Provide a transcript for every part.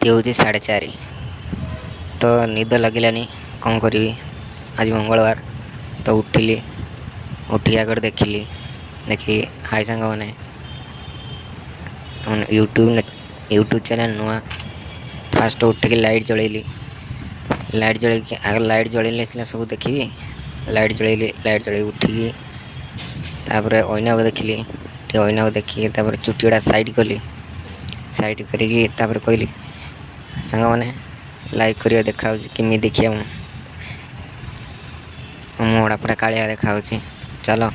राति हूँ 4:30 तो निद लगिलानी कौन करी। आज मंगलवार तो उठिली उठी आगे देखिली देखी हाय सांग मैंने यूट्यूब चैनल नुआ फास्ट उठिकी लाइट जलैली आगे लाइट जलैले सीना सब देखी। लाइट जलैली उठिकी तापर अइना को देखिली अइना को देखिकी तापर चुटी गुड़ा साइड कली साइड करिकी तापर कहली सांग मैंने लाइक करिया देखा केमी देखिया मुहड़ा पूरा कालिया देखा चलो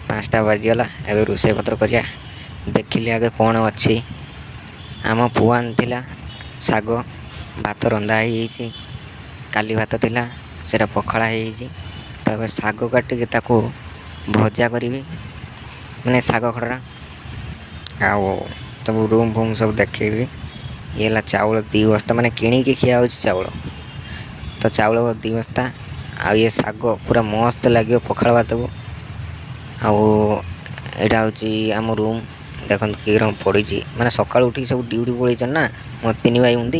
5टा बाजीगला एवं रोषे पत्र करिया। देखिली आगे कौन अच्छी आम पुआ आनी शाग भात रंधा हो काली भात थिला सेटा पखाड़ा हो शाग काटिकी ताको भजा करी मैंने शाग खड़ा आउ सब रूम फूम सब देखेबी। ये ला चावल 2 बस्ता मैंने किणिकी खिया चावल तो चावल 2 बस्ता आ ये शाग पूरा मस्त लगे पखाड़ भात को। आउटा हूँ आम रूम देखो कि रंग पड़ी मैंने सका उठी सब ड्यूटी पड़े ना मो 3 भाई हूँ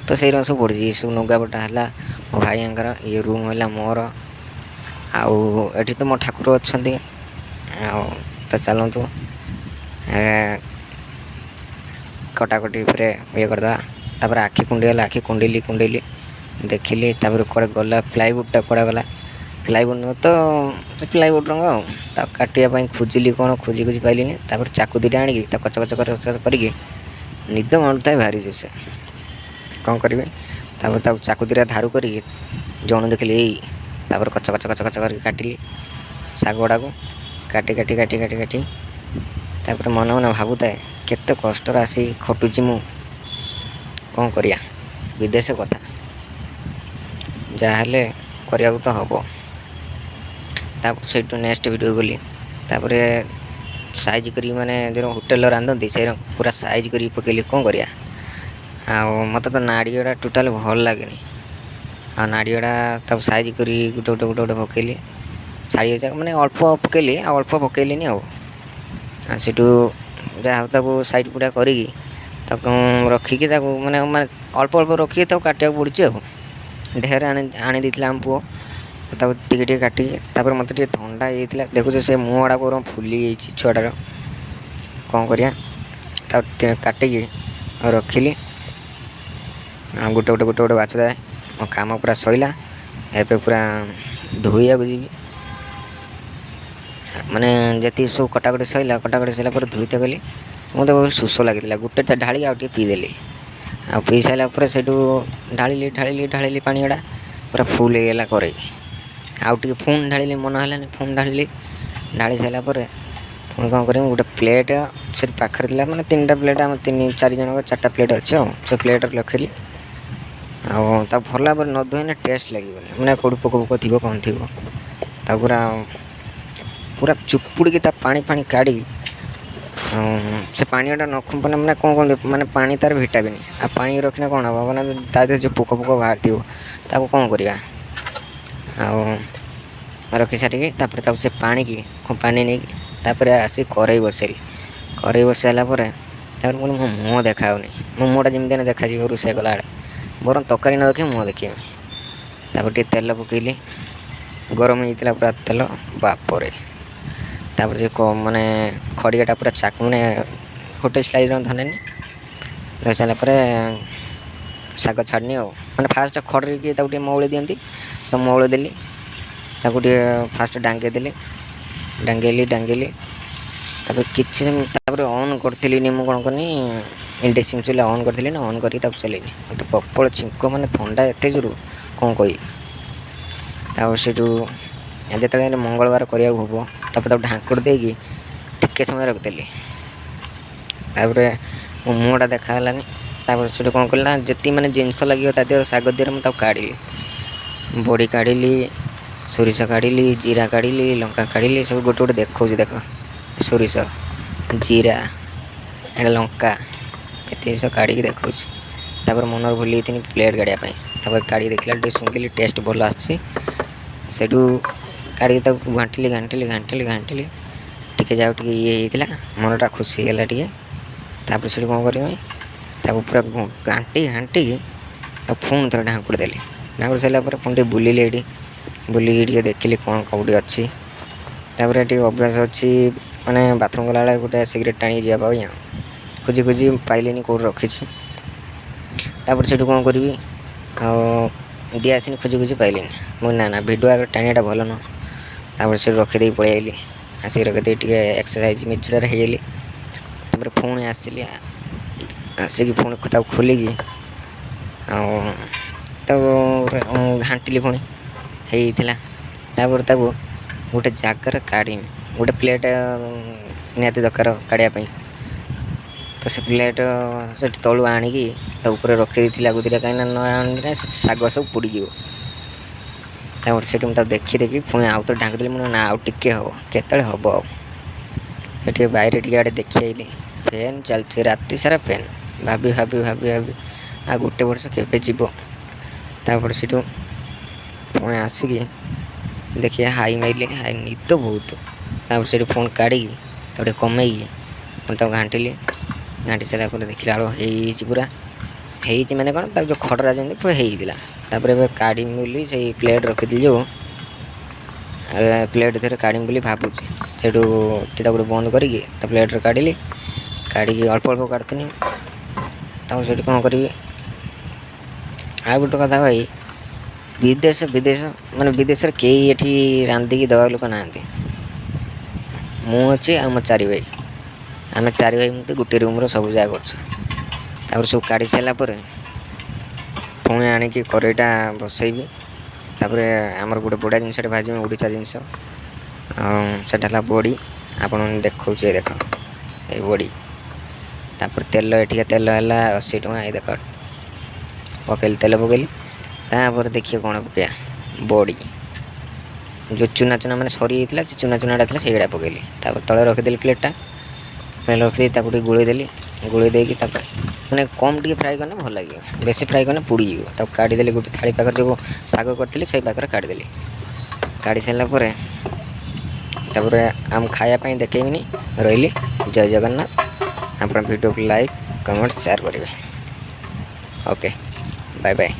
तो से सब पड़ी सब लुगापटा है मो भाई ये रूम है मोर आठी तो मो ठाकुर अच्छा तो चलतु कटाकटी फिर ये करदे आखि कुंडी आखि कुंडेली देखिली कड़े गला प्लाईवुडटा कड़ा गला प्लाईवुड नुह तो प्लाईवुड रंग काटिया खोजिली कौन खोजी पाइलिनी चाकू 2टा आनिकी कच कच करके निद मानुता भारी जोसे कौन करी चाकू 2टा धारू कर जन देखिली कच कच कच कच करके काटिली शाग गुड़ा को काटी काटी काटी काटी काटी तापर मन मन भावुए केते कष्ट आसी खटुची मु कौन करिया विदेश कथा जहाँ करिया तो हम से नेक्स्ट वीडियो गली साइज करी माने जो होटेल रांधती से पूरा साइज करी पकेली कौन करिया। मत तो नाड़ीगड़ा टोटाल भल लगे आ नाड़ीगड़ा तब साइज करी गोटे गोटे गोटे गोटे पकेली शाड़ी जाक मैंने अल्प पकेली अल्प पकेलिनी से जहाँ साइड पूरा करी रखिकी मैंने अल्प अल्प रखिए काटिया पड़ी ढेर आनी देता आम पुओ टे काटिकी मत थंडा होता देखुच से मुहड़ा को फुली छुआटार कौन करिया काटिकी रखिली गोटे गोटे गोटे गोटे बाछ जाए मो काम पूरा सैला एवं पूरा धोइया जी माने जी सब कटाकटी सैला पर धोईते गली मत बहुत शोष लगी गोटे ढाली आगे पीदेली आ पी सारापर से ढाली ढाली ढाली पानी गुड़ा पूरा फुल होगा करे आउटे पुणी ढाली मन है पुणी ढाली सारापर पुणी कौन कर गोटे प्लेट से पाखे थी मैंने 3टा प्लेट आम 3-4 जन 4टा प्लेट अच्छे से प्लेट रखिली भला पर न धोने टेस्ट लगे मैंने कौट पोक पोक थी कौन थी पूरा पूरा चुपुड़ी पानी पानी काढ़ी से पानीटा न मैंने कौन कहते मैंने पानी तार भिटामिन आ पानी रखना कौन हम मैंने तादे जो पोक पोक बाहर थो कौन करवा रखी सारिकी से पानी की पानी नहीं आसी कड़े बसैली कड़े बसारापर मो मुँह देखा मो मुँहटा जमी देखा रोषे कला बर तरकारी न देखे मुँह देखी तेल पकईली गरम होता पूरा तेल बापर से माने खड़ियाटा पूरा चाकू मैंने होटेल स्टाइल धने धो सारापर शाग छाड़नी मैंने फास्ट खड़ी के मौली दिखती तो मौली देली फास्ट डांगेदेली डांगेली किसी ऑन करी मुझे कौन कनी इंडक्शन चूल्हा ऑन करी ना ऑन कर चलनी मत प्रबल छिंक मैंने थंडा एत जोर कौन कह से जो मंगलवार करा हम ढांकुड़ देकी टिके समय रखदेली मो मुँहटा देखालानी से कौन कल जी मैंने जिनस लगे तादेह शाग देर मुझे काढ़ी बड़ी काढ़ी सोरिष काढ़ी जीरा काढ़ी लंका काढ़ी सब गोटे गोटे देखा देख सोरिष जीरा एड लंका ये सब काढ़ी देखा मन भूल थी प्लेट गाड़िया काढ़ी देखला शुंगिली टेस्ट भल आसू काढ़ी घाटिली घाटिली घाटिली घाटिली टे जाऊ टे ये मनटा खुशी है टे से कौन कर ତାକୁ ପୁରା ଘାଣ୍ଟି ଘାଣ୍ଟିକି ଆଉ ପୁଣି ଥରେ ଢାଙ୍କୁଡ଼ି ଦେଲି। ଢାଙ୍କୁଡ଼ି ସାରିଲା ପରେ ପୁଣି ଟିକେ ବୁଲିଲି ଏଇଠି, ବୁଲିକି ଟିକେ ଦେଖିଲି କ'ଣ କେଉଁଠି ଅଛି। ତାପରେ ଟିକେ ଅଭ୍ୟାସ ଅଛି ମାନେ ବାଥରୁମ୍ ଗଲାବେଳେ ଗୋଟେ ସିଗାରେଟ୍ ଟାଣିକି ଯିବା ପାଇଁ ଆଉ ଖୋଜି ଖୋଜି ପାଇଲିନି କେଉଁଠି ରଖିଛି। ତାପରେ ସେଇଠୁ କ'ଣ କରିବି ଆଉ ଦିଆସିନି ଖୋଜି ଖୋଜି ପାଇଲିନି। ମୁଁ ନା ଭିଡ଼ିଓ ଆଗରେ ଟାଣିବାଟା ଭଲ ନୁହଁ। ତାପରେ ସେଇଠୁ ରଖିଦେଇକି ପଳେଇ ଆଇଲି। ଆସିକି ରଖିଦେଇ ଟିକେ ଏକ୍ସରସାଇଜ୍ ମିଛୁଟାରେ ହେଇଗଲି। ତାପରେ ପୁଣି ଆସିଲି, ଆସିକି ପୁଣି ତାକୁ ଖୋଲିକି ଆଉ ତାକୁ ଘାଣ୍ଟିଲି ପୁଣି ହେଇଥିଲା। ତାପରେ ତାକୁ ଗୋଟେ ଜାଗାରେ କାଢ଼ିମି, ଗୋଟେ ପ୍ଲେଟ୍ ନିହାତି ଦରକାର କାଢ଼ିବା ପାଇଁ। ତ ସେ ପ୍ଲେଟ୍ ସେଠି ତଳୁ ଆଣିକି ତା ଉପରେ ରଖିଦେଇଥିଲି ଆଗତୁରିଆ, କାହିଁକିନା ନ ଆଣିଲେ ଶାଗ ସବୁ ପୋଡ଼ିଯିବ। ତାପରେ ସେଠି ମୁଁ ତାକୁ ଦେଖି ପୁଣି ଆଉ ଥରେ ଢାଙ୍କି ଦେଲି। ମୁଁ ନା ଆଉ ଟିକେ ହେବ, କେତେବେଳେ ହେବ ଆଉ। ସେଠି বাইରେ ଟିକେ ଆଡ଼େ ଦେଖି ଆଇଲି, ଫ୍ୟାନ୍ ଚାଲିଛି ରାତି ସାରା ଫ୍ୟାନ୍। ଭାବି ଆଉ ଗୋଟେ ବର୍ଷ କେବେ ଯିବ। ତାପରେ ସେଠୁ ପୁଣି ଆସିକି ଦେଖିବା ହାଇ ମାଇଲି, ହାଇ ନିଦ ବହୁତ। ତାପରେ ସେଠି ଫୋନ୍ କାଢ଼ିକି ତାକୁ ଟିକେ କମେଇକି ପୁଣି ତାକୁ ଘାଣ୍ଟିଲି। ଘାଣ୍ଟି ସାରିଲା ପରେ ଦେଖିଲା ବେଳକୁ ହେଇଯାଇଛି ପୁରା। ହେଇଛି ମାନେ କ'ଣ, ତାକୁ ଯେଉଁ ଖଡ଼ରା ଯେମିତି ପୁରା ହେଇଥିଲା। ତାପରେ ଏବେ କାଢ଼ିମି ବୋଲି ସେଇ ପ୍ଲେଟ୍ ରଖିଥିଲି ଯେଉଁ ପ୍ଲେଟ୍ ଧୀରେ କାଢ଼ିମି ବୋଲି ଭାବୁଛି। ସେଇଠୁ ତାକୁ ବନ୍ଦ କରିକି ତା ପ୍ଲେଟ୍ରେ କାଢ଼ିଲି। କାଢ଼ିକି ଅଳ୍ପ କାଢ଼ୁଥିଲି। ତାପରେ ସେଇଠି କ'ଣ କରିବି, ଆଉ ଗୋଟେ କଥା ଭାଇ, ବିଦେଶରେ କେହି ଏଠି ରାନ୍ଧିକି ଦେବା ଲୋକ ନାହାନ୍ତି। ମୁଁ ଅଛି ଆଉ ମୋ 4 ଭାଇ। ଆମେ 4 ଭାଇ ମୋତେ ଗୋଟେ ରୁମ୍ର ସବୁ ଯାକ କରୁଛୁ। ତାପରେ ସବୁ କାଢ଼ି ସାରିଲା ପରେ ପୁଣି ଆଣିକି କରେଇଟା ବସେଇବି। ତାପରେ ଆମର ଗୋଟେ ବଢ଼ିଆ ଜିନିଷଟେ ଭାଜିବି, ଓଡ଼ିଶା ଜିନିଷ, ଆଉ ସେଟା ହେଲା ବଡ଼ି। ଆପଣ ଦେଖାଉଛି, ଦେଖ ଏଇ ବଡ଼ି। ତାପରେ ତେଲ, ଏଠିକା ତେଲ ହେଲା 80 ଟଙ୍କା। ଏଇ ଦେଖ ପକେଇଲି, ତେଲ ପକେଇଲି। ତାପରେ ଦେଖିବା କ'ଣ ପକେଇବା, ବଡ଼ି ଯେଉଁ ଚୁନା ମାନେ ସରିଯାଇଥିଲା, ସେ ଚୁନାଟା ଥିଲା ସେଇଗୁଡ଼ା ପକେଇଲି। ତାପରେ ତଳେ ରଖିଦେଲି ପ୍ଲେଟ୍ଟା, ରଖିଦେଇ ତାକୁ ଟିକେ ଗୋଳେଇ ଦେଲି। ଗୋଳେଇ ଦେଇକି ତାପରେ ମାନେ କମ୍ ଟିକେ ଫ୍ରାଏ କଲେ ଭଲ ଲାଗିବ, ବେଶୀ ଫ୍ରାଏ କଲେ ପୋଡ଼ିଯିବ। ତାକୁ କାଢ଼ିଦେଲି, ଗୋଟେ ଥାଳି ପାଖରେ ଯେଉଁ ଶାଗ କରିଥିଲି ସେଇ ପାଖରେ କାଢ଼ିଦେଲି। କାଢ଼ି ସାରିଲା ପରେ ତାପରେ ଆମ ଖାଇବା ପାଇଁ ଦେଖେଇବିନି, ରହିଲି। ଜୟ ଜଗନ୍ନାଥ। ଆପଣ ଭିଡ଼ିଓକୁ ଲାଇକ୍, କମେଣ୍ଟ, ସେୟାର କରିବେ। Okay, bye bye.